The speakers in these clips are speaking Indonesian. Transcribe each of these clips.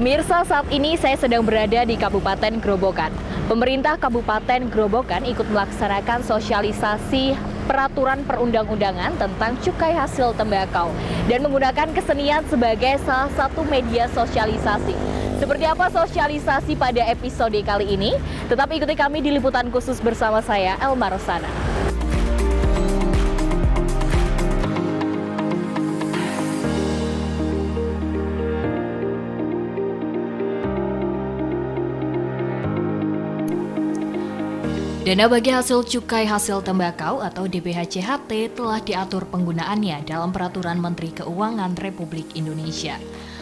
Pemirsa, saat ini saya sedang berada di Kabupaten Grobogan. Pemerintah Kabupaten Grobogan ikut melaksanakan sosialisasi peraturan perundang-undangan tentang cukai hasil tembakau dan menggunakan kesenian sebagai salah satu media sosialisasi. Seperti apa sosialisasi pada episode kali ini? Tetap ikuti kami di liputan khusus bersama saya, Elma Rosana. Dana bagi hasil cukai hasil tembakau atau DBHCHT telah diatur penggunaannya dalam Peraturan Menteri Keuangan Republik Indonesia.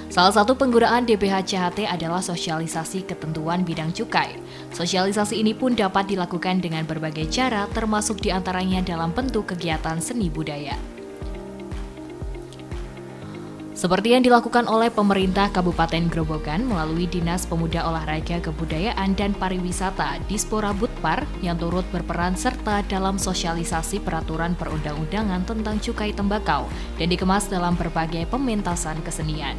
Salah satu penggunaan DBHCHT adalah sosialisasi ketentuan bidang cukai. Sosialisasi ini pun dapat dilakukan dengan berbagai cara, termasuk diantaranya dalam bentuk kegiatan seni budaya. Seperti yang dilakukan oleh pemerintah Kabupaten Grobogan melalui Dinas Pemuda Olahraga Kebudayaan dan Pariwisata Dispora Budpar yang turut berperan serta dalam sosialisasi peraturan perundang-undangan tentang cukai tembakau dan dikemas dalam berbagai pementasan kesenian.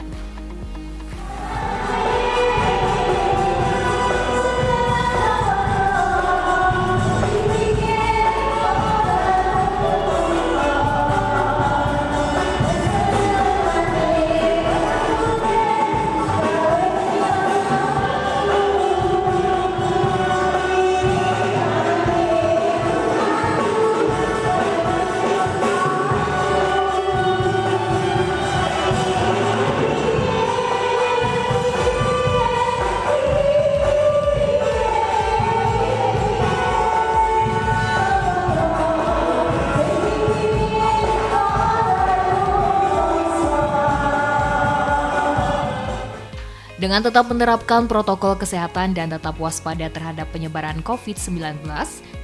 Dengan tetap menerapkan protokol kesehatan dan tetap waspada terhadap penyebaran COVID-19,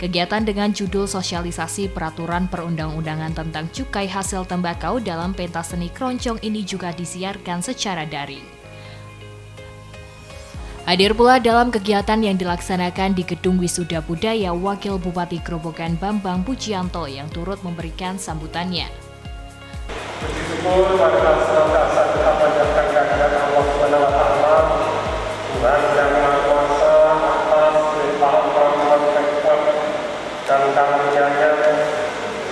kegiatan dengan judul sosialisasi peraturan perundang-undangan tentang cukai hasil tembakau dalam pentas seni keroncong ini juga disiarkan secara daring. Hadir pula dalam kegiatan yang dilaksanakan di Gedung Wisuda Budaya Wakil Bupati Grobogan Bambang Pujianto yang turut memberikan sambutannya. Bersyukur pada senantiasa kita panjatkan kehadirat Allah Subhanahu wa Ta'ala, Tuhan yang Maha Kuasa atas limpahan rahmat hikmat dan karunia-Nya,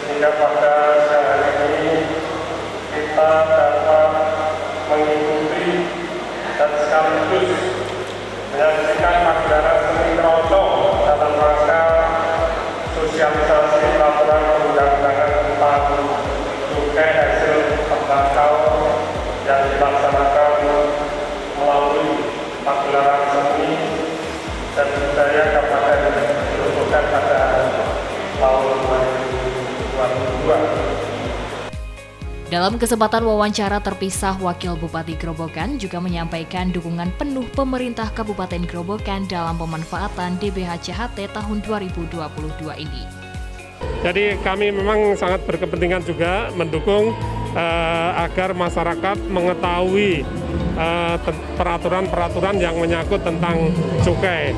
sehingga pada hari ini kita dapat mengikuti dan sekaligus menyaksikan pagelaran seni keroncong dalam rangka sosialisasi peraturan perundang-undangan tentang cukai hasil tembakau yang dilaksanakan melalui pagelaran seni dan budaya Kabupaten Grobogan pada tahun 2022. Dalam kesempatan wawancara terpisah, Wakil Bupati Grobogan juga menyampaikan dukungan penuh pemerintah Kabupaten Grobogan dalam pemanfaatan DBHCHT tahun 2022 ini. Jadi kami memang sangat berkepentingan juga mendukung agar masyarakat mengetahui peraturan-peraturan yang menyangkut tentang cukai,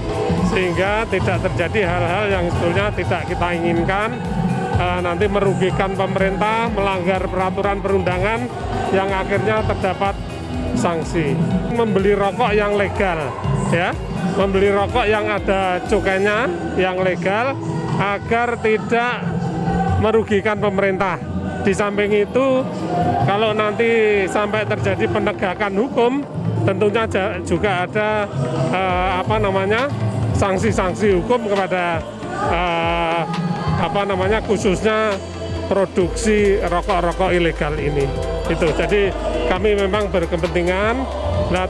sehingga tidak terjadi hal-hal yang sebetulnya tidak kita inginkan, nanti merugikan pemerintah, melanggar peraturan perundangan yang akhirnya terdapat sanksi. Membeli rokok yang legal, ya, membeli rokok yang ada cukainya yang legal agar tidak merugikan pemerintah. Di samping itu, kalau nanti sampai terjadi penegakan hukum, tentunya juga ada sanksi-sanksi hukum kepada khususnya produksi rokok-rokok ilegal ini. Itu. Jadi kami memang berkepentingan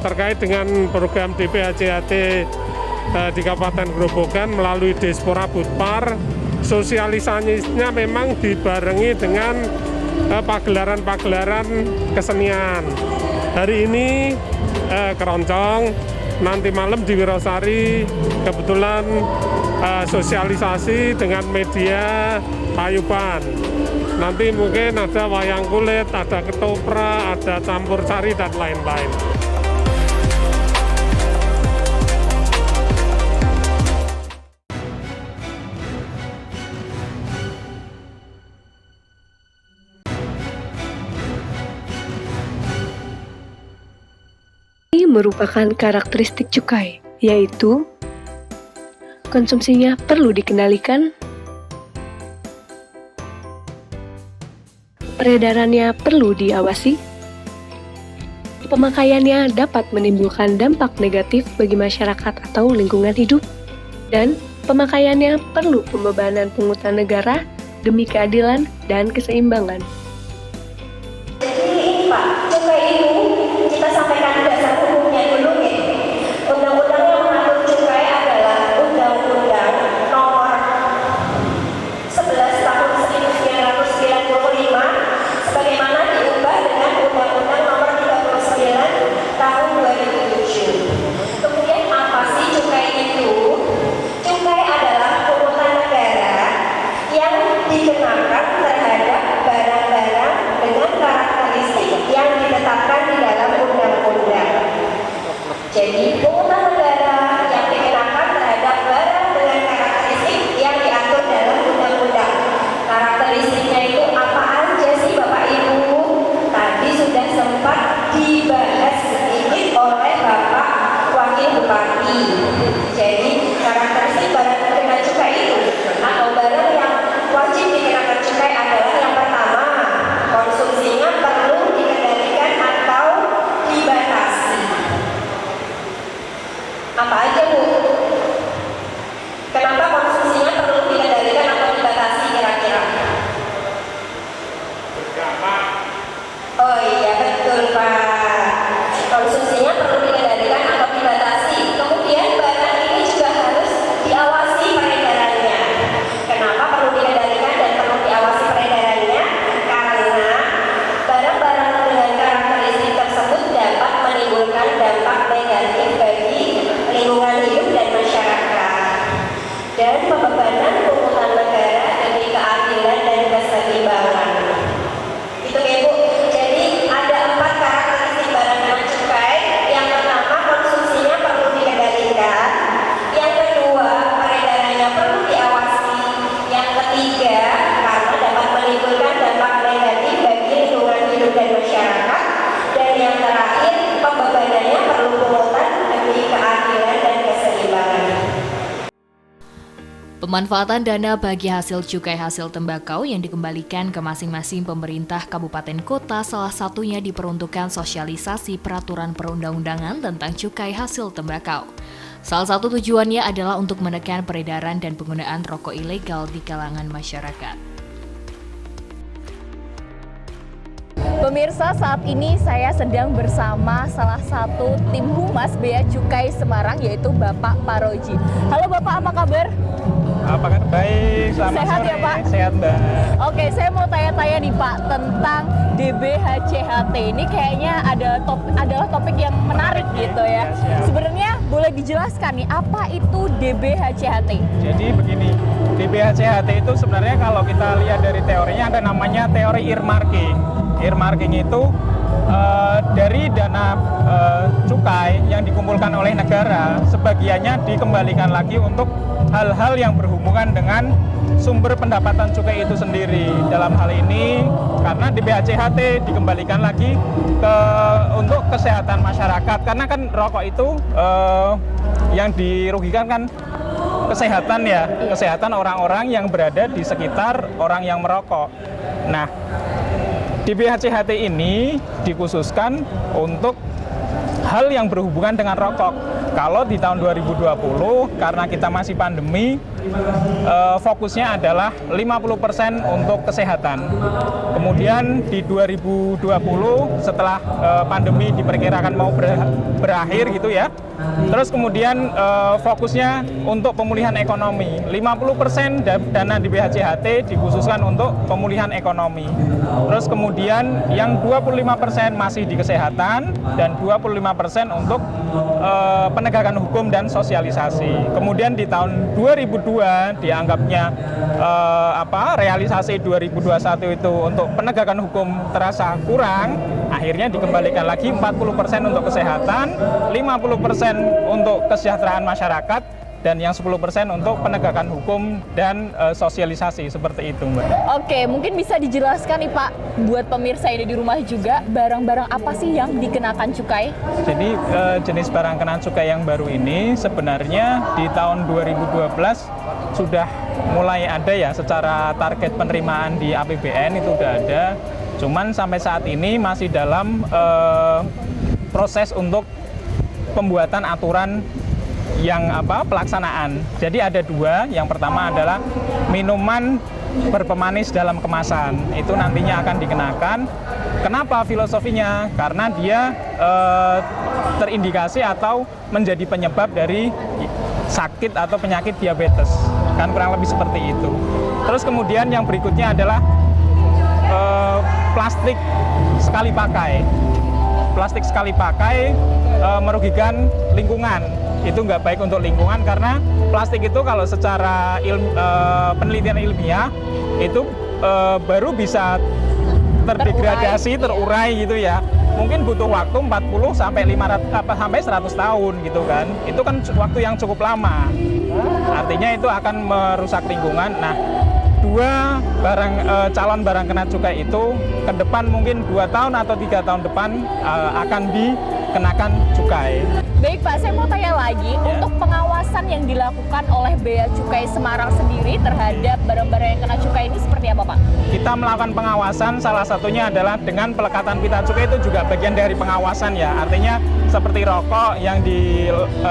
terkait dengan program DBHCHT di Kabupaten Grobogan melalui Dispora Budpar. Sosialisasinya memang dibarengi dengan pagelaran-pagelaran kesenian. Hari ini keroncong, nanti malam di Wirosari kebetulan sosialisasi dengan media payuban. Nanti mungkin ada wayang kulit, ada ketoprak, ada campur sari dan lain-lain. merupakan karakteristik cukai, yaitu konsumsinya perlu dikendalikan, peredarannya perlu diawasi, pemakaiannya dapat menimbulkan dampak negatif bagi masyarakat atau lingkungan hidup, dan pemakaiannya perlu pembebanan pungutan negara demi keadilan dan keseimbangan. Jadi ini Pak, cukai itu kita sampaikan dasar hukumnya dulu ya. Undang-undang yang mengatur cukai adalah Undang-Undang Nomor 11 Tahun 1995 sebagaimana diubah dengan Undang-Undang Nomor 39 Tahun 2007. Kemudian apa sih cukai itu? Cukai adalah pungutan negara yang dikenakan terhadap barang-barang dengan karakteristik yang ditetapkan di dalam undang-undang. Jadi pungutan negara yang dikenakan terhadap barang dengan karakteristik yang diatur dalam undang-undang. Karakteristiknya itu apa aja sih Bapak Ibu? Tadi sudah sempat dibahas sedikit oleh Bapak Wakil Bupati. Jadi karakteristik barang terkena cukai itu atau barang yang wajib dikenakan cukai adalah yang pertama, konsumsinya perlu dikendalikan atau dibatasi. Apa aja Bu? Kenapa konsumsinya perlu dikendalikan atau dibatasi kira-kira? Oh iya betul Pak. Konsumsinya perlu dikendalikan atau dibatasi. Kemudian barang ini juga harus diawasi peredarannya. Kenapa perlu dikendalikan dan perlu diawasi peredarannya? Karena barang-barang dengan karakteristik tersebut dapat menimbulkan dampak negatif bagi lingkungan hidup dan masyarakat. Dan pembebanan pungutan negara demi keadilan dan keseimbangan. Itu ya Bu. Jadi ada 4 karakteristik barang dengan cukai. Yang pertama, konsumsinya perlu dikendalikan. Yang kedua, peredarannya perlu diawasi. Yang ketiga, karena dapat menimbulkan dampak negatif bagi lingkungan hidup dan masyarakat. Dan yang terakhir, pembebanannya perlu pungutan demi keadilan dan keseimbangan. Pemanfaatan dana bagi hasil cukai hasil tembakau yang dikembalikan ke masing-masing pemerintah kabupaten kota salah satunya diperuntukkan sosialisasi peraturan perundang-undangan tentang cukai hasil tembakau. Salah satu tujuannya adalah untuk menekan peredaran dan penggunaan rokok ilegal di kalangan masyarakat. Pemirsa, saat ini saya sedang bersama salah satu tim Humas Bea Cukai Semarang yaitu Bapak Paroji. Halo Bapak, apa kabar? Apa kabar? Baik, selamat Sehat sore. ya Pak? Sehat Mbak. Oke, saya mau tanya-tanya nih Pak tentang DBHCHT. Ini kayaknya adalah topik yang menarik gitu ya. Siap. Sebenarnya boleh dijelaskan nih apa itu DBHCHT? Jadi begini, DBHCHT itu sebenarnya kalau kita lihat dari teorinya ada namanya teori earmarking. Earmarking itu dari dana cukai yang dikumpulkan oleh negara, sebagiannya dikembalikan lagi untuk hal-hal yang berhubungan dengan sumber pendapatan cukai itu sendiri. Dalam hal ini karena DBHCHT dikembalikan lagi untuk kesehatan masyarakat, karena kan rokok itu yang dirugikan kan kesehatan ya, kesehatan orang-orang yang berada di sekitar orang yang merokok. Nah, DBHCHT ini dikhususkan untuk hal yang berhubungan dengan rokok. Kalau di tahun 2020 karena kita masih pandemi, fokusnya adalah 50% untuk kesehatan. Kemudian di 2020 setelah pandemi diperkirakan mau berakhir gitu ya. Terus kemudian fokusnya untuk pemulihan ekonomi. 50% dana di BHCHT dikhususkan untuk pemulihan ekonomi. Terus kemudian yang 25% masih di kesehatan dan 25% untuk penegakan hukum dan sosialisasi. Kemudian di tahun 2002 dianggapnya realisasi 2021 itu untuk penegakan hukum terasa kurang, akhirnya dikembalikan lagi 40% untuk kesehatan, 50% untuk kesejahteraan masyarakat, dan yang 10% untuk penegakan hukum dan sosialisasi seperti itu, Mbak. Oke, mungkin bisa dijelaskan nih Pak, buat pemirsa ini di rumah juga, barang-barang apa sih yang dikenakan cukai? Jadi jenis barang kena cukai yang baru ini sebenarnya di tahun 2012 sudah mulai ada ya, secara target penerimaan di APBN itu udah ada. Cuman sampai saat ini masih dalam proses untuk pembuatan aturan yang pelaksanaan. Jadi ada dua. Yang pertama adalah minuman berpemanis dalam kemasan. Itu nantinya akan dikenakan. Kenapa filosofinya? Karena dia terindikasi atau menjadi penyebab dari sakit atau penyakit diabetes. Kan kurang lebih seperti itu. Terus kemudian yang berikutnya adalah plastik sekali pakai. Plastik sekali pakai merugikan lingkungan. Itu nggak baik untuk lingkungan karena plastik itu kalau secara penelitian ilmiah itu baru bisa terdegradasi, terurai gitu ya. Mungkin butuh waktu 40 sampai 100 tahun gitu kan. Itu kan waktu yang cukup lama. Artinya itu akan merusak lingkungan. Nah, dua calon barang kena cukai itu ke depan mungkin 2 tahun atau 3 tahun depan akan dikenakan cukai. Baik Pak, saya mau tanya lagi, untuk pengawasan yang dilakukan oleh Bea Cukai Semarang sendiri terhadap barang-barang yang kena cukai ini seperti apa Pak? Kita melakukan pengawasan, salah satunya adalah dengan pelekatan pita cukai, itu juga bagian dari pengawasan ya. Artinya seperti rokok yang ditempeli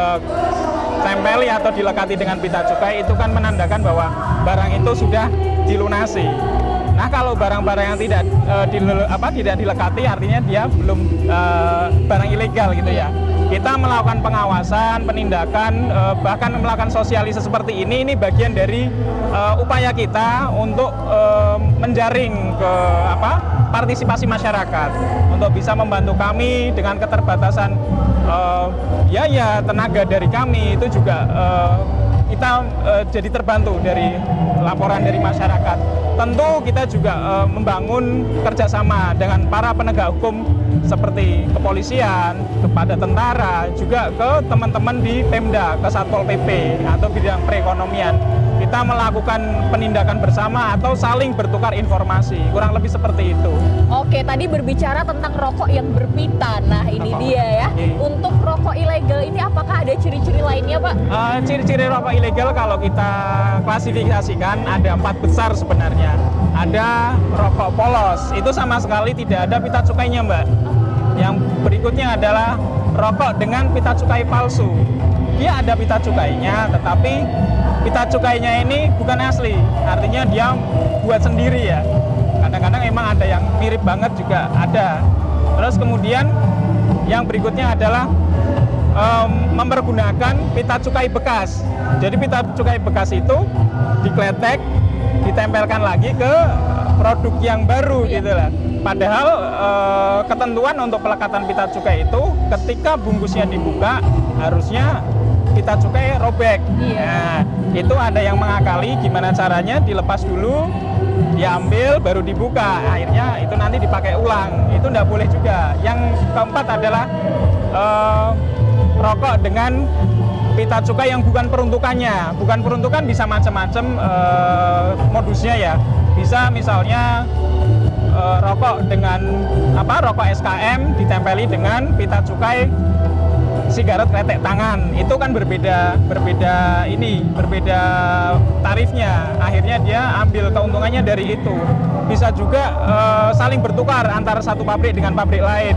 atau dilekati dengan pita cukai itu kan menandakan bahwa barang itu sudah dilunasi. Nah, kalau barang-barang yang tidak dilekati artinya dia belum barang ilegal gitu ya. Kita melakukan pengawasan, penindakan, bahkan melakukan sosialisasi seperti ini bagian dari upaya kita untuk menjaring ke partisipasi masyarakat untuk bisa membantu kami dengan keterbatasan biaya tenaga dari kami. Itu juga kita jadi terbantu dari laporan dari masyarakat. Tentu kita juga membangun kerjasama dengan para penegak hukum seperti kepolisian, kepada tentara, juga ke teman-teman di Pemda, ke Satpol PP atau bidang perekonomian. Kita melakukan penindakan bersama atau saling bertukar informasi, kurang lebih seperti itu. Oke, tadi berbicara tentang rokok yang berpita. Nah, ini dia ya. Untuk rokok ilegal ini apakah ada ciri-ciri lainnya, Pak? Ciri-ciri rokok ilegal kalau kita klasifikasikan ada 4 besar sebenarnya. Ada rokok polos, itu sama sekali tidak ada pita cukainya, Mbak. Yang berikutnya adalah rokok dengan pita cukai palsu. Dia ada pita cukainya, tetapi pita cukainya ini bukan asli. Artinya dia buat sendiri ya. Kadang-kadang emang ada yang mirip banget juga ada. Terus kemudian yang berikutnya adalah mempergunakan pita cukai bekas. Jadi pita cukai bekas itu dikletek, ditempelkan lagi ke produk yang baru gitu lah. Padahal ketentuan untuk pelekatan pita cukai itu ketika bungkusnya dibuka harusnya pita cukai robek. Nah, itu ada yang mengakali gimana caranya dilepas dulu, diambil baru dibuka. Akhirnya itu nanti dipakai ulang. Itu tidak boleh juga. Yang keempat adalah rokok dengan pita cukai yang bukan peruntukannya. Bukan peruntukan bisa macam-macam modusnya ya. Bisa misalnya rokok dengan rokok SKM ditempeli dengan pita cukai sigaret kretek tangan. Itu kan berbeda tarifnya. Akhirnya dia ambil keuntungannya dari itu. Bisa juga saling bertukar antara satu pabrik dengan pabrik lain.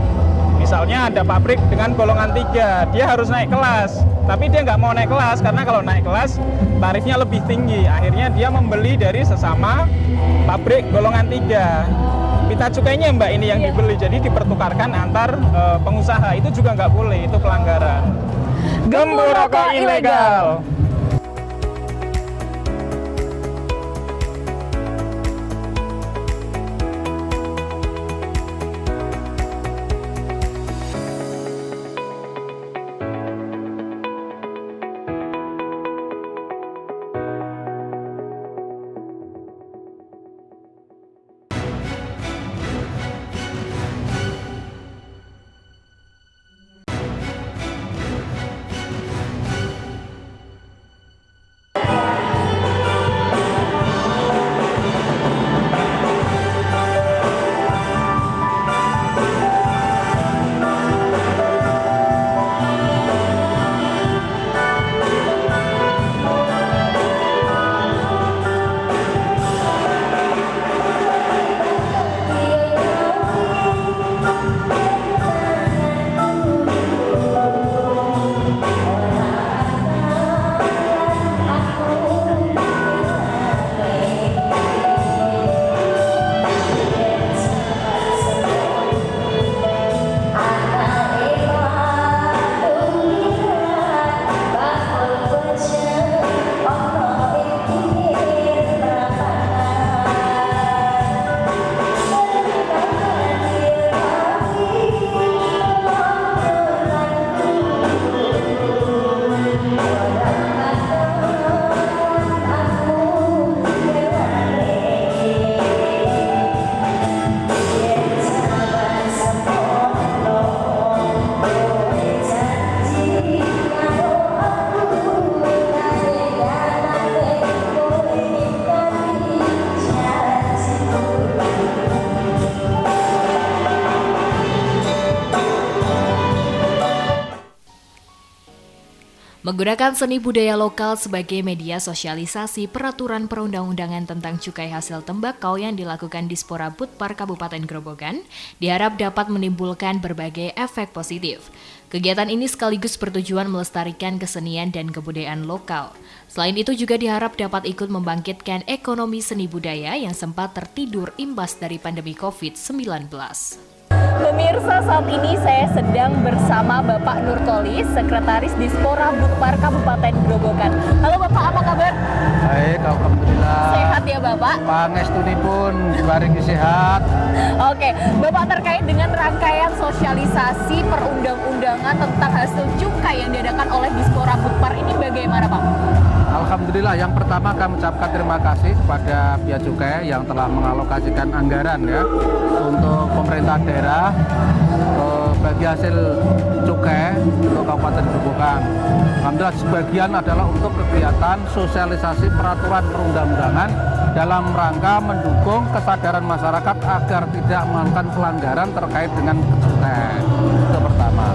Misalnya ada pabrik dengan golongan 3, dia harus naik kelas, tapi dia nggak mau naik kelas karena kalau naik kelas tarifnya lebih tinggi. Akhirnya dia membeli dari sesama pabrik golongan 3. Pita cukainya Mbak ini yang dibeli, jadi dipertukarkan antar pengusaha. Itu juga nggak boleh, itu pelanggaran. Gembur rokok ilegal. Menggunakan seni budaya lokal sebagai media sosialisasi peraturan perundang-undangan tentang cukai hasil tembakau yang dilakukan Dispora Budpar Kabupaten Grobogan diharap dapat menimbulkan berbagai efek positif. Kegiatan ini sekaligus bertujuan melestarikan kesenian dan kebudayaan lokal. Selain itu juga diharap dapat ikut membangkitkan ekonomi seni budaya yang sempat tertidur imbas dari pandemi COVID-19. Pemirsa, saat ini saya sedang bersama Bapak Nurkolis, Sekretaris Dispora Budpar Kabupaten Grobogan. Halo Bapak, apa kabar? Baik, alhamdulillah. Sehat ya Bapak? Pangestunipun baringi sehat. Oke, Bapak, terkait dengan rangkaian sosialisasi perundang-undangan tentang hasil cukai yang diadakan oleh Dispora Budpar ini bagaimana Pak? Alhamdulillah, yang pertama kami ucapkan terima kasih kepada Bea Cukai yang telah mengalokasikan anggaran ya untuk pemerintah daerah bagi hasil cukai untuk Kabupaten Grobogan. Alhamdulillah, sebagian adalah untuk kegiatan sosialisasi peraturan perundang-undangan dalam rangka mendukung kesadaran masyarakat agar tidak melakukan pelanggaran terkait dengan cukai. Itu pertama.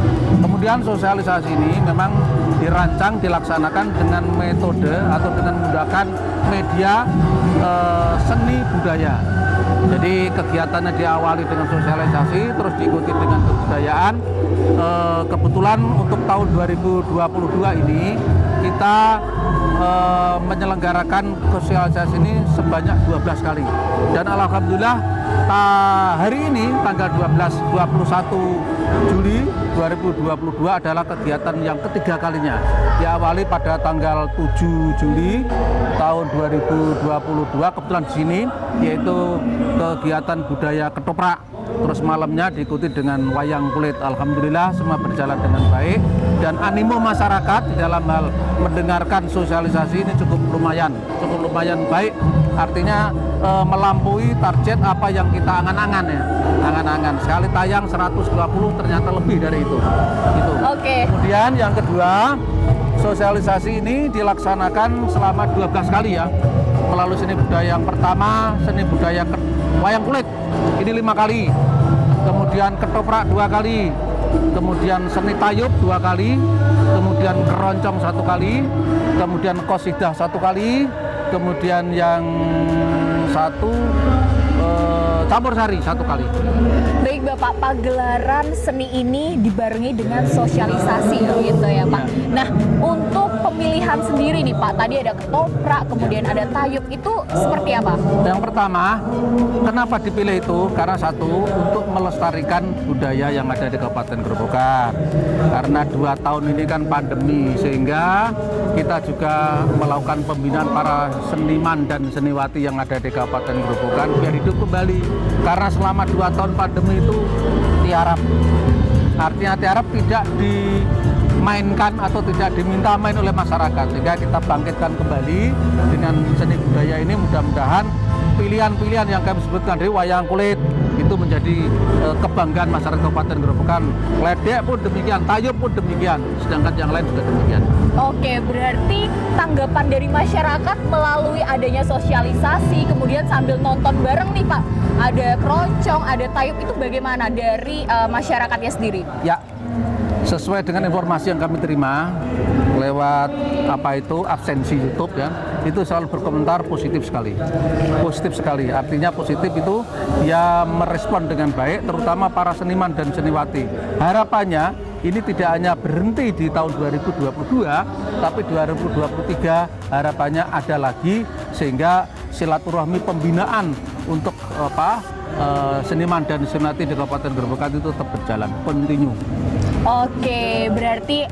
Kemudian sosialisasi ini memang dirancang dilaksanakan dengan metode atau dengan menggunakan media seni budaya. Jadi kegiatannya diawali dengan sosialisasi, terus diikuti dengan kebudayaan. Kebetulan untuk tahun 2022 ini kita menyelenggarakan sosialisasi ini sebanyak 12 kali. Dan alhamdulillah hari ini tanggal 21 Juli 2022 adalah kegiatan yang ketiga kalinya. Diawali pada tanggal 7 Juli tahun 2022 kebetulan di sini, yaitu kegiatan budaya ketoprak. Terus malamnya diikuti dengan wayang kulit. Alhamdulillah semua berjalan dengan baik dan animo masyarakat di dalam hal mendengarkan sosialisasi ini cukup lumayan baik. Artinya melampaui target apa yang kita angan-angan ya. Angan-angan sekali tayang 120 ternyata lebih dari itu. Oke. Kemudian yang kedua, sosialisasi ini dilaksanakan selama 12 kali ya. Melalui seni budaya yang pertama, seni budaya wayang kulit. Ini 5 kali. Kemudian ketoprak 2 kali. Kemudian seni tayub 2 kali. Kemudian keroncong 1 kali. Kemudian qasidah 1 kali. Kemudian yang satu campur sari 1 kali. Baik Bapak, pagelaran seni ini dibarengi dengan sosialisasi gitu ya Pak. Nah, untuk pemilihan sendiri nih Pak, tadi ada ketoprak, kemudian ada tayub, itu seperti apa? Yang pertama, kenapa dipilih itu? Karena satu, untuk melestarikan budaya yang ada di Kabupaten Grobogan. Karena 2 tahun ini kan pandemi, sehingga kita juga melakukan pembinaan para seniman dan seniwati yang ada di Kabupaten Grobogan biar hidup kembali. Karena selama 2 tahun pandemi itu tiarap. Artinya tiarap tidak dimainkan atau tidak diminta main oleh masyarakat. Sehingga kita bangkitkan kembali dengan seni budaya ini, mudah-mudahan pilihan-pilihan yang kami sebutkan dari wayang kulit itu menjadi kebanggaan masyarakat Kabupaten Grobogan. Ledek pun demikian, tayub pun demikian, sedangkan yang lain juga demikian. Oke, berarti tanggapan dari masyarakat melalui adanya sosialisasi, kemudian sambil nonton bareng nih Pak, ada keroncong, ada tayub, itu bagaimana dari masyarakatnya sendiri? Ya, sesuai dengan informasi yang kami terima lewat absensi YouTube ya, itu selalu berkomentar positif sekali. Artinya positif itu ya merespon dengan baik, terutama para seniman dan seniwati. Harapannya ini tidak hanya berhenti di tahun 2022, tapi 2023 harapannya ada lagi, sehingga silaturahmi pembinaan untuk seniman dan seniwati di Kabupaten Grobogan itu tetap berjalan, continue. Oke, berarti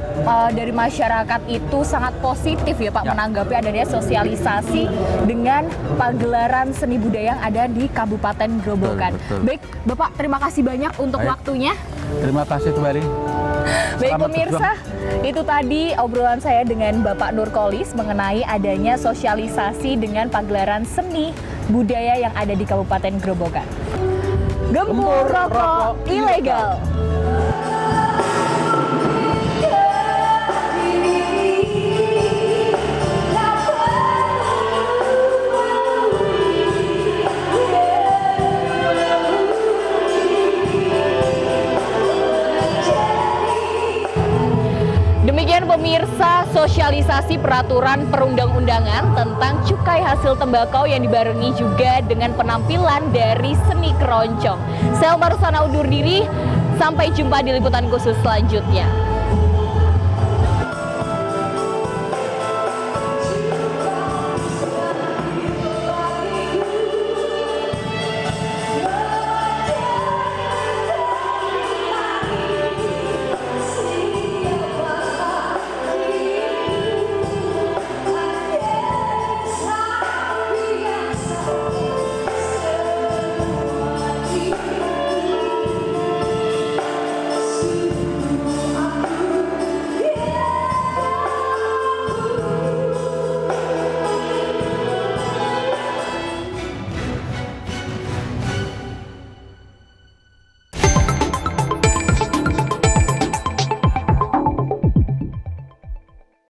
dari masyarakat itu sangat positif ya Pak, menanggapi adanya sosialisasi dengan pagelaran seni budaya yang ada di Kabupaten Grobogan. Betul. Baik, Bapak, terima kasih banyak untuk waktunya. Terima kasih kembali. Baik pemirsa, itu tadi obrolan saya dengan Bapak Nurkolis mengenai adanya sosialisasi dengan pagelaran seni budaya yang ada di Kabupaten Grobogan. Gempur rokok ilegal. Demikian pemirsa, sosialisasi peraturan perundang-undangan tentang cukai hasil tembakau yang dibarengi juga dengan penampilan dari seni keroncong. Saya Elma Rusana undur diri, sampai jumpa di liputan khusus selanjutnya.